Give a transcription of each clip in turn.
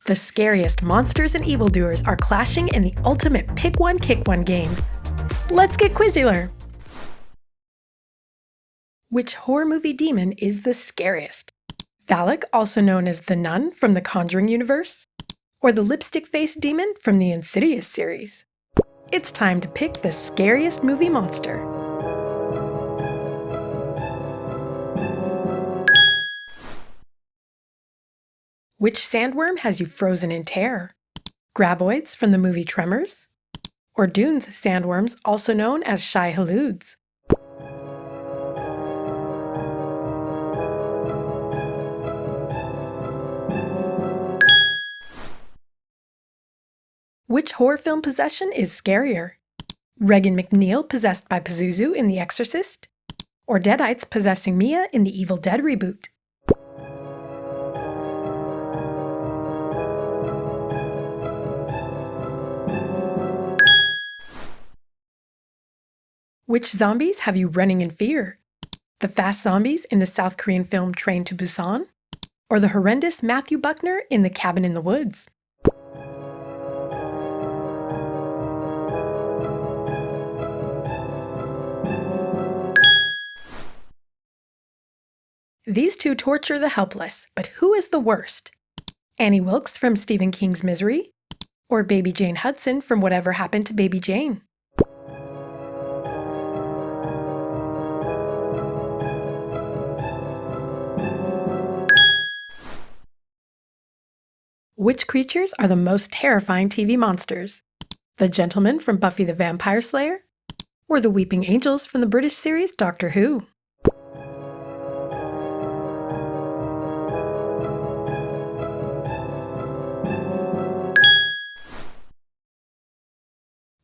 The scariest monsters and evildoers are clashing in the ultimate pick one, kick one game. Let's get Quizzular! Which horror movie demon is the scariest? Phallic, also known as the Nun from the Conjuring universe? Or the lipstick-faced demon from the Insidious series? It's time to pick the scariest movie monster. Which sandworm has you frozen in terror? Graboids from the movie Tremors? Or Dune's sandworms, also known as shy haloods? Which horror film possession is scarier? Regan McNeil possessed by Pazuzu in The Exorcist? Or Deadites possessing Mia in the Evil Dead reboot? Which zombies have you running in fear? The fast zombies in the South Korean film Train to Busan? Or the horrendous Matthew Buckner in The Cabin in the Woods? These two torture the helpless, but who is the worst? Annie Wilkes from Stephen King's Misery? Or Baby Jane Hudson from Whatever Happened to Baby Jane? Which creatures are the most terrifying TV monsters? The Gentleman from Buffy the Vampire Slayer? Or the Weeping Angels from the British series Doctor Who?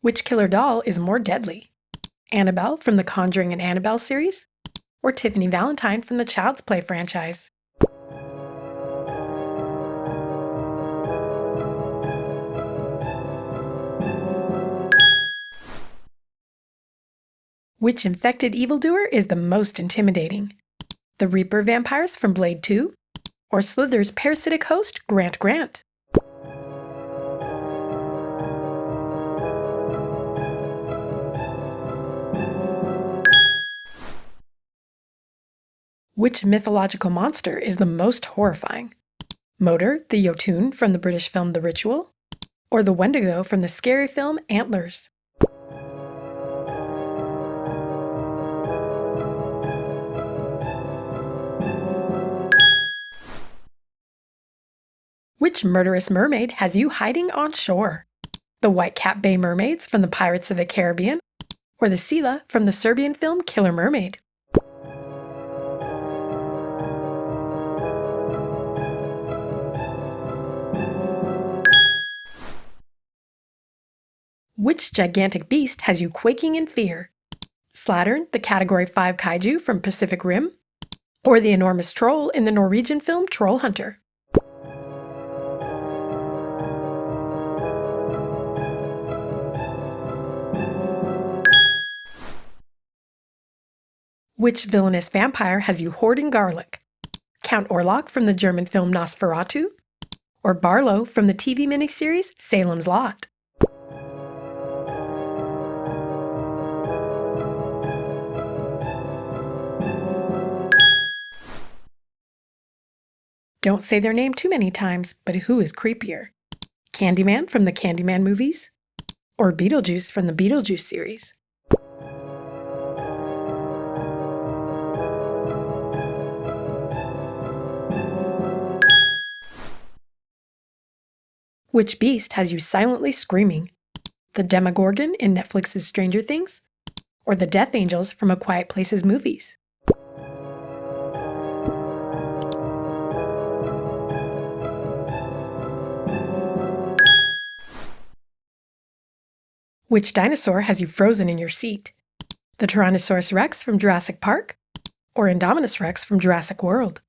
Which killer doll is more deadly? Annabelle from the Conjuring and Annabelle series? Or Tiffany Valentine from the Child's Play franchise? Which infected evildoer is the most intimidating? The Reaper vampires from Blade 2? Or Slither's parasitic host, Grant Grant? Which mythological monster is the most horrifying? Motor, the Jotun from the British film The Ritual? Or the Wendigo from the scary film Antlers? Which murderous mermaid has you hiding on shore? The Whitecap Bay mermaids from the Pirates of the Caribbean? Or the Sila from the Serbian film Killer Mermaid? Which gigantic beast has you quaking in fear? Slattern, the Category 5 kaiju from Pacific Rim? Or the enormous troll in the Norwegian film Troll Hunter? Which villainous vampire has you hoarding garlic? Count Orlok from the German film Nosferatu? Or Barlow from the TV miniseries Salem's Lot? Don't say their name too many times, but who is creepier? Candyman from the Candyman movies? Or Beetlejuice from the Beetlejuice series? Which beast has you silently screaming? The Demogorgon in Netflix's Stranger Things? Or the Death Angels from A Quiet Place's movies? Which dinosaur has you frozen in your seat? The Tyrannosaurus Rex from Jurassic Park? Or Indominus Rex from Jurassic World?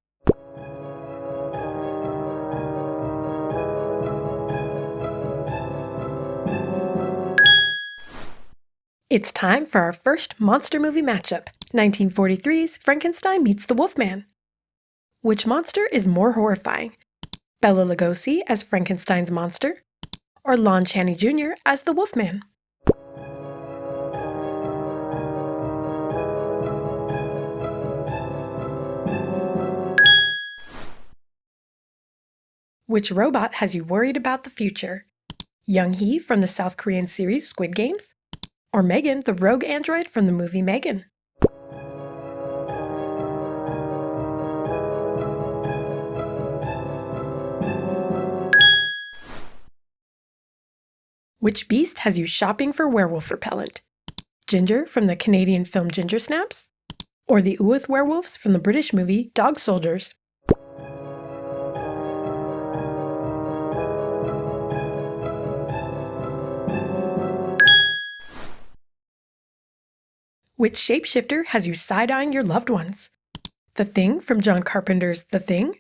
It's time for our first monster movie matchup, 1943's Frankenstein meets the Wolfman. Which monster is more horrifying? Bela Lugosi as Frankenstein's monster, or Lon Chaney Jr. as the Wolfman? Which robot has you worried about the future? Young-hee from the South Korean series Squid Games? Or Megan, the rogue android from the movie Megan? Which beast has you shopping for werewolf repellent? Ginger from the Canadian film Ginger Snaps? Or the Uoth werewolves from the British movie Dog Soldiers? Which shapeshifter has you side-eyeing your loved ones? The Thing from John Carpenter's The Thing?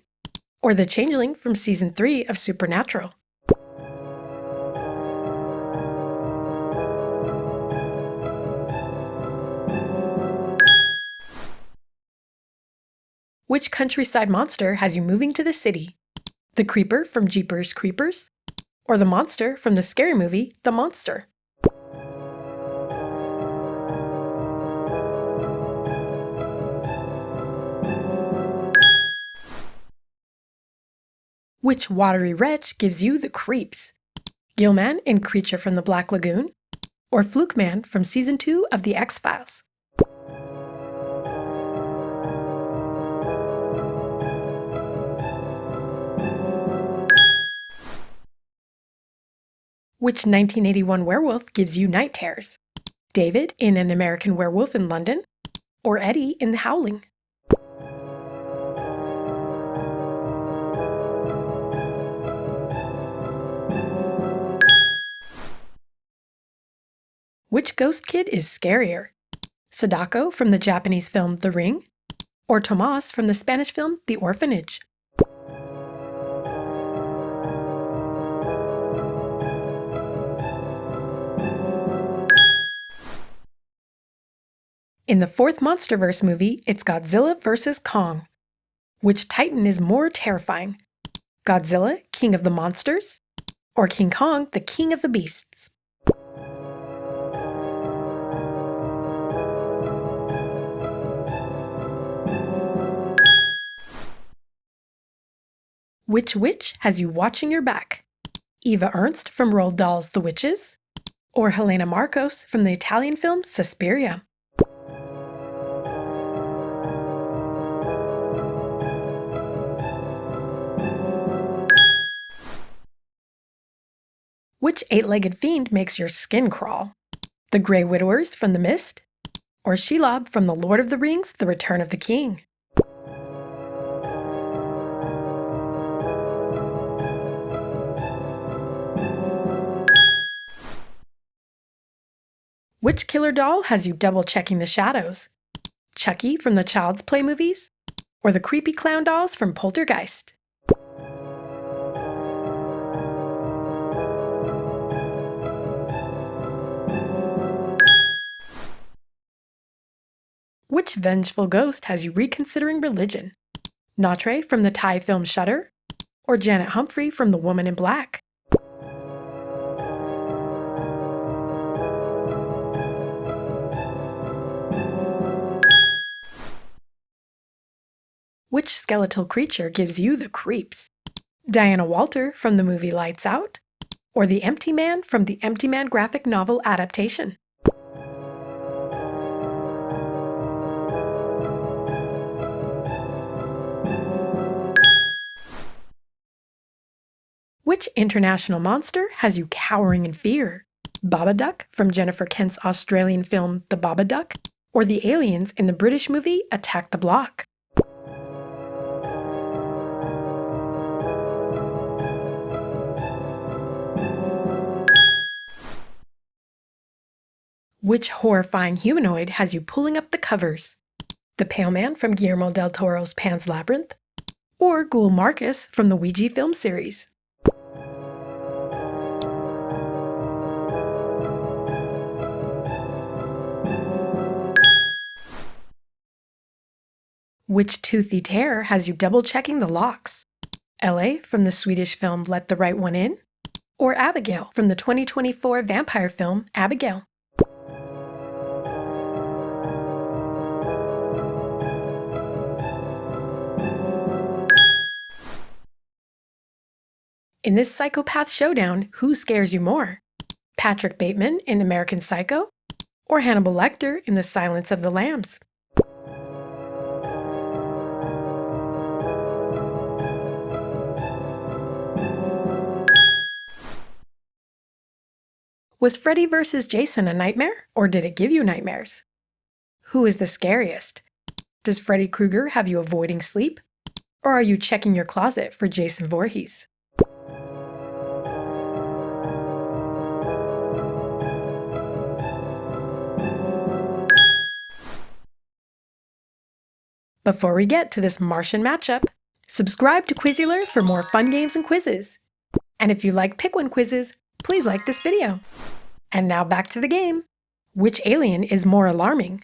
Or the Changeling from Season 3 of Supernatural? Which countryside monster has you moving to the city? The Creeper from Jeepers Creepers? Or the monster from the scary movie The Monster? Which watery wretch gives you the creeps? Gillman in Creature from the Black Lagoon? Or Fluke Man from Season 2 of The X-Files? Which 1981 werewolf gives you night terrors? David in An American Werewolf in London? Or Eddie in The Howling? Which ghost kid is scarier? Sadako from the Japanese film The Ring? Or Tomas from the Spanish film The Orphanage? In the fourth MonsterVerse movie, it's Godzilla vs. Kong. Which Titan is more terrifying? Godzilla, king of the monsters? Or King Kong, the king of the beasts? Which witch has you watching your back? Eva Ernst from Roald Dahl's The Witches? Or Helena Marcos from the Italian film Suspiria? Which eight-legged fiend makes your skin crawl? The Grey Widowers from The Mist? Or Shelob from The Lord of the Rings, The Return of the King? Which killer doll has you double-checking the shadows? Chucky from the Child's Play movies? Or the creepy clown dolls from Poltergeist? Which vengeful ghost has you reconsidering religion? Notre from the Thai film Shudder? Or Janet Humphrey from The Woman in Black? Which skeletal creature gives you the creeps? Diana Walter from the movie Lights Out? Or the Empty Man from the Empty Man graphic novel adaptation? Which international monster has you cowering in fear? Babadook from Jennifer Kent's Australian film The Babadook? Or the aliens in the British movie Attack the Block? Which horrifying humanoid has you pulling up the covers? The Pale Man from Guillermo del Toro's Pan's Labyrinth? Or Ghoul Marcus from the Ouija film series? Which toothy terror has you double-checking the locks? Ellie from the Swedish film Let the Right One In? Or Abigail from the 2024 vampire film Abigail? In this psychopath showdown, who scares you more? Patrick Bateman in American Psycho? Or Hannibal Lecter in The Silence of the Lambs? Was Freddy vs. Jason a nightmare, or did it give you nightmares? Who is the scariest? Does Freddy Krueger have you avoiding sleep? Or are you checking your closet for Jason Voorhees? Before we get to this Martian matchup, subscribe to Quizzular for more fun games and quizzes. And if you like Pick One quizzes, please like this video. And now back to the game. Which alien is more alarming?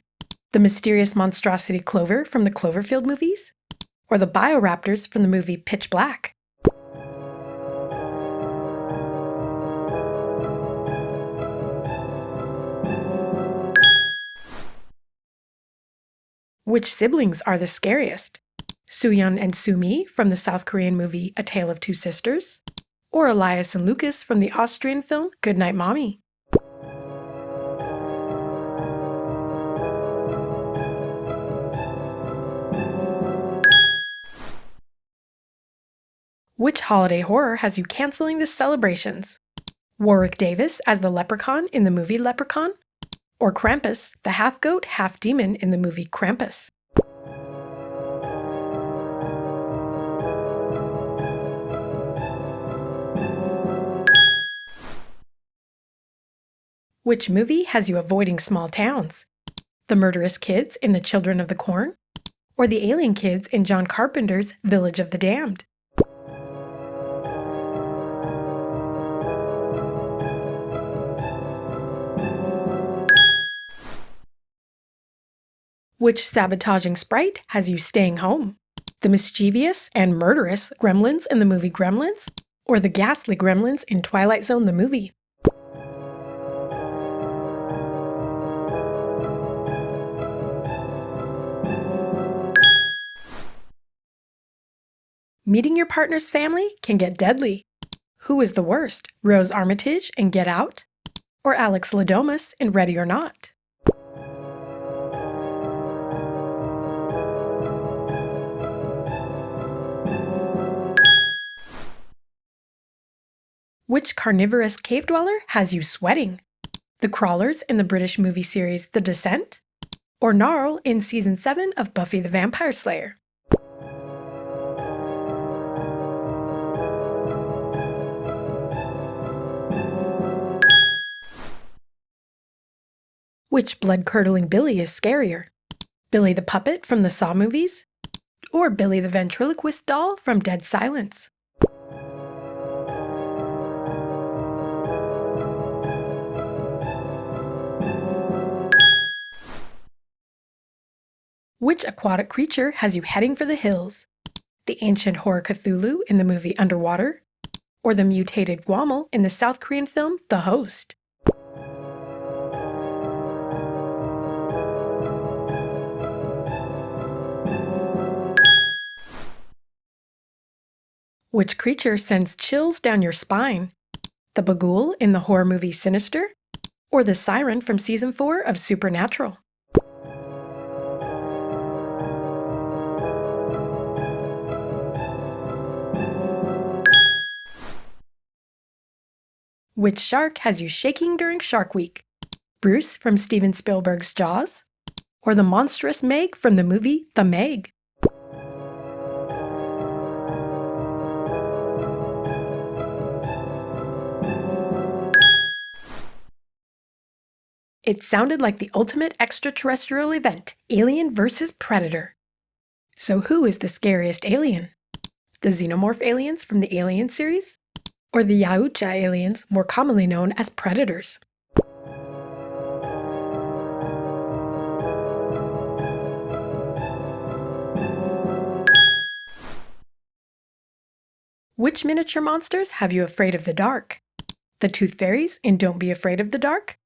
The mysterious monstrosity Clover from the Cloverfield movies? Or the bioraptors from the movie Pitch Black? Which siblings are the scariest? Soo-yeon and Soo-mi from the South Korean movie A Tale of Two Sisters? Or Elias and Lucas from the Austrian film Goodnight Mommy? Which holiday horror has you canceling the celebrations? Warwick Davis as the leprechaun in the movie Leprechaun? Or Krampus, the half-goat, half-demon in the movie Krampus? Which movie has you avoiding small towns? The murderous kids in The Children of the Corn? Or the alien kids in John Carpenter's Village of the Damned? Which sabotaging sprite has you staying home? The mischievous and murderous gremlins in the movie Gremlins? Or the ghastly gremlins in Twilight Zone the movie? Meeting your partner's family can get deadly. Who is the worst, Rose Armitage in Get Out? Or Alex Ladomas in Ready or Not? Which carnivorous cave dweller has you sweating? The crawlers in the British movie series The Descent? Or Gnarl in Season 7 of Buffy the Vampire Slayer? Which blood-curdling Billy is scarier? Billy the puppet from the Saw movies? Or Billy the ventriloquist doll from Dead Silence? Which aquatic creature has you heading for the hills? The ancient horror Cthulhu in the movie Underwater? Or the mutated Guamel in the South Korean film The Host? Which creature sends chills down your spine? The Bagul in the horror movie Sinister? Or the siren from Season 4 of Supernatural? Which shark has you shaking during Shark Week? Bruce from Steven Spielberg's Jaws? Or the monstrous Meg from the movie The Meg? It sounded like the ultimate extraterrestrial event, Alien vs. Predator. So who is the scariest alien? The xenomorph aliens from the Alien series? Or the Yautja aliens, more commonly known as predators? Which miniature monsters have you afraid of the dark? The Tooth Fairies in Don't Be Afraid of the Dark?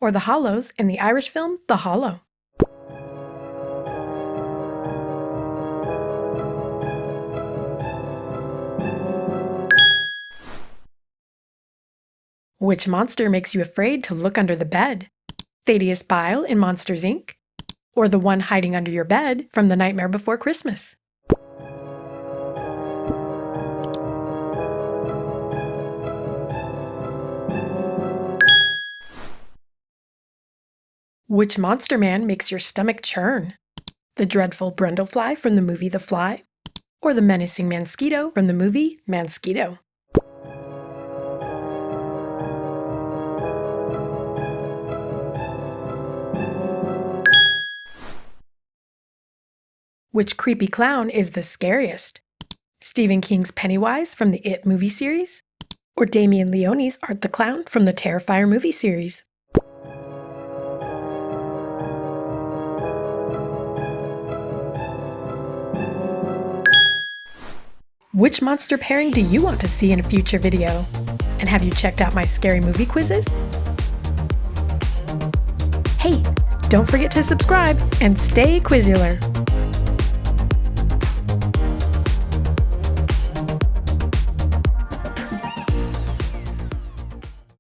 Or the Hollows in the Irish film The Hollow? Which monster makes you afraid to look under the bed? Thaddeus Bile in Monsters, Inc.? Or the one hiding under your bed from The Nightmare Before Christmas? Which monster man makes your stomach churn? The dreadful Brundlefly from the movie The Fly? Or the menacing Mansquito from the movie Mansquito? Which creepy clown is the scariest? Stephen King's Pennywise from the It movie series? Or Damien Leone's Art the Clown from the Terrifier movie series? Which monster pairing do you want to see in a future video? And have you checked out my scary movie quizzes? Hey, don't forget to subscribe and stay Quizzular!